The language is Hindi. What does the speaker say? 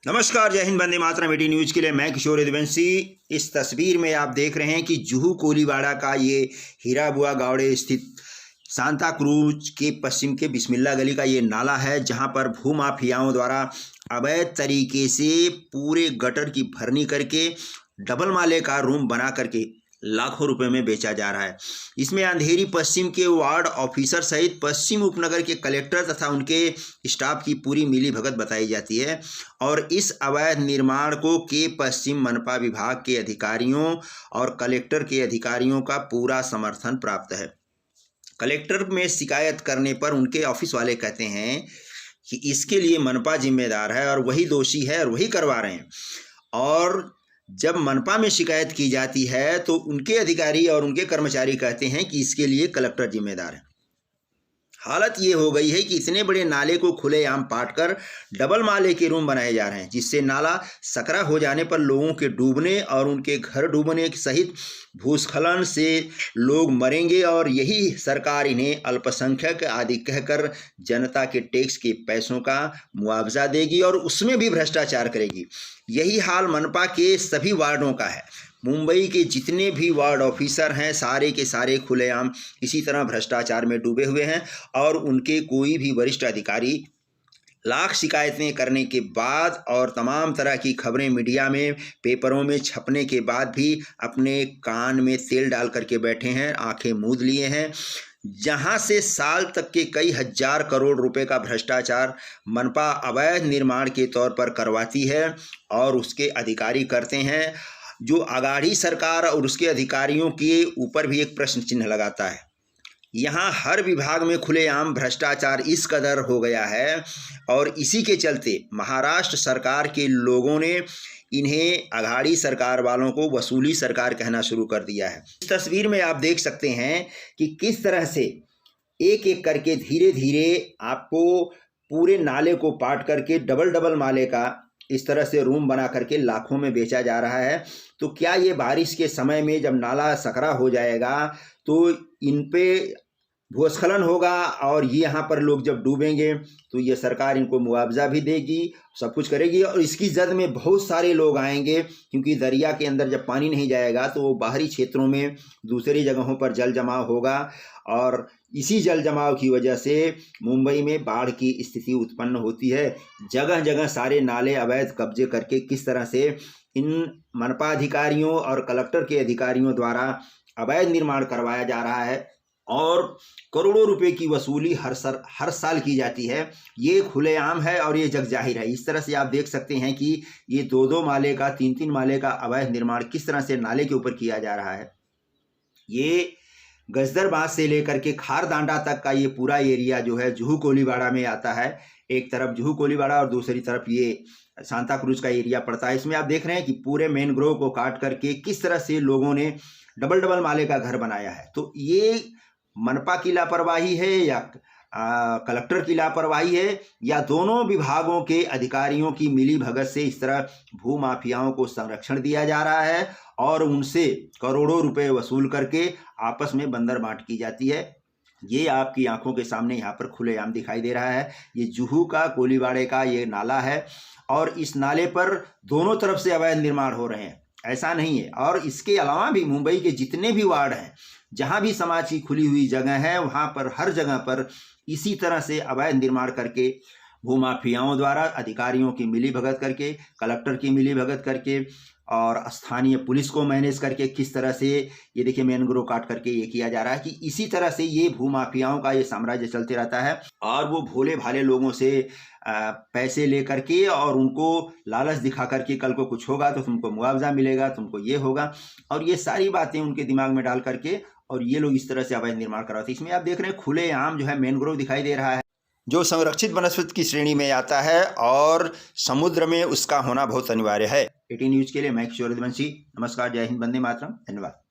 नमस्कार, जय हिंद, वंदे मातरम। 18 न्यूज के लिए मैं किशोर यदुवंशी। इस तस्वीर में आप देख रहे हैं कि जुहू कोलीवाड़ा का ये हीरा बुआ गावड़े स्थित सांता क्रूज के पश्चिम के बिस्मिल्ला गली का ये नाला है, जहां पर भूमाफियाओं द्वारा अवैध तरीके से पूरे गटर की भरनी करके डबल माले का रूम बना करके लाखों रुपए में बेचा जा रहा है। इसमें अंधेरी पश्चिम के वार्ड ऑफिसर सहित पश्चिम उपनगर के कलेक्टर तथा उनके स्टाफ की पूरी मिलीभगत बताई जाती है और इस अवैध निर्माण को के पश्चिम मनपा विभाग के अधिकारियों और कलेक्टर के अधिकारियों का पूरा समर्थन प्राप्त है। कलेक्टर में शिकायत करने पर उनके ऑफिस वाले कहते हैं कि इसके लिए मनपा जिम्मेदार है और वही दोषी है और वही करवा रहे हैं, और जब मनपा में शिकायत की जाती है तो उनके अधिकारी और उनके कर्मचारी कहते हैं कि इसके लिए कलेक्टर जिम्मेदार है। हालत ये हो गई है कि इतने बड़े नाले को खुलेआम पाटकर डबल माले के रूम बनाए जा रहे हैं, जिससे नाला सकरा हो जाने पर लोगों के डूबने और उनके घर डूबने सहित भूस्खलन से लोग मरेंगे और यही सरकार इन्हें अल्पसंख्यक आदि कहकर जनता के टैक्स के पैसों का मुआवजा देगी और उसमें भी भ्रष्टाचार करेगी। यही हाल मनपा के सभी वार्डों का है। मुंबई के जितने भी वार्ड ऑफिसर हैं सारे के सारे खुलेआम इसी तरह भ्रष्टाचार में डूबे हुए हैं और उनके कोई भी वरिष्ठ अधिकारी लाख शिकायतें करने के बाद और तमाम तरह की खबरें मीडिया में पेपरों में छपने के बाद भी अपने कान में तेल डाल करके बैठे हैं, आंखें मूंद लिए हैं। जहां से साल तक के कई हजार करोड़ रुपए का भ्रष्टाचार मनपा अवैध निर्माण के तौर पर करवाती है और उसके अधिकारी करते हैं, जो अगाड़ी सरकार और उसके अधिकारियों के ऊपर भी एक प्रश्न चिन्ह लगाता है। यहाँ हर विभाग में खुलेआम भ्रष्टाचार इस कदर हो गया है और इसी के चलते महाराष्ट्र सरकार के लोगों ने इन्हें अघाड़ी सरकार वालों को वसूली सरकार कहना शुरू कर दिया है। इस तस्वीर में आप देख सकते हैं कि किस तरह से एक एक करके धीरे धीरे आपको पूरे नाले को पाट करके डबल माले का इस तरह से रूम बना करके लाखों में बेचा जा रहा है। तो क्या ये बारिश के समय में जब नाला सकरा हो जाएगा तो इन पे भूस्खलन होगा और ये यहाँ पर लोग जब डूबेंगे तो ये सरकार इनको मुआवजा भी देगी, सब कुछ करेगी और इसकी जद में बहुत सारे लोग आएंगे, क्योंकि दरिया के अंदर जब पानी नहीं जाएगा तो वो बाहरी क्षेत्रों में दूसरी जगहों पर जल जमाव होगा और इसी जल जमाव की वजह से मुंबई में बाढ़ की स्थिति उत्पन्न होती है। जगह जगह सारे नाले अवैध कब्जे करके किस तरह से इन मनपा अधिकारियों और कलेक्टर के अधिकारियों द्वारा अवैध निर्माण करवाया जा रहा है और करोड़ों रुपए की वसूली हर साल की जाती है, ये खुलेआम है और ये जग जाहिर है। इस तरह से आप देख सकते हैं कि ये दो माले का, तीन माले का अवैध निर्माण किस तरह से नाले के ऊपर किया जा रहा है। ये गजदरबाज से लेकर के खारदांडा तक का ये पूरा एरिया जो है जुहू कोलीवाड़ा में आता है। एक तरफ जुहू कोलीवाड़ा और दूसरी तरफ ये सांता क्रूज का एरिया पड़ता है। इसमें आप देख रहे हैं कि पूरे मैनग्रोव को काट करके किस तरह से लोगों ने डबल माले का घर बनाया है। तो ये मनपा की लापरवाही है या कलेक्टर की लापरवाही है या दोनों विभागों के अधिकारियों की मिली भगत से इस तरह भूमाफियाओं को संरक्षण दिया जा रहा है और उनसे करोड़ों रुपए वसूल करके आपस में बंदर बांट की जाती है। ये आपकी आंखों के सामने यहाँ पर खुलेआम दिखाई दे रहा है। ये जुहू का कोलीवाड़े का ये नाला है और इस नाले पर दोनों तरफ से अवैध निर्माण हो रहे हैं, ऐसा नहीं है। और इसके अलावा भी मुंबई के जितने भी वार्ड हैं, जहां भी समाज की खुली हुई जगह है, वहां पर हर जगह पर इसी तरह से अवैध निर्माण करके भूमाफियाओं द्वारा अधिकारियों की मिलीभगत करके, कलेक्टर की मिलीभगत करके और स्थानीय पुलिस को मैनेज करके किस तरह से ये देखिए मैनग्रोव काट करके ये किया जा रहा है कि इसी तरह से ये भूमाफियाओं का ये साम्राज्य चलते रहता है और वो भोले भाले लोगों से पैसे ले करके और उनको लालच दिखा करके कल को कुछ होगा तो तुमको मुआवजा मिलेगा, तुमको ये होगा, और ये सारी बातें उनके दिमाग में डाल करके और ये लोग इस तरह से अवैध निर्माण करवाते हैं। इसमें आप देख रहे हैं खुलेआम जो है मैनग्रोव दिखाई दे रहा है, जो संरक्षित वनस्पति की श्रेणी में आता है और समुद्र में उसका होना बहुत अनिवार्य है। 18 न्यूज के लिए मैं किशोर यदुवंशी। नमस्कार, जय हिंद, वंदे मातरम, धन्यवाद।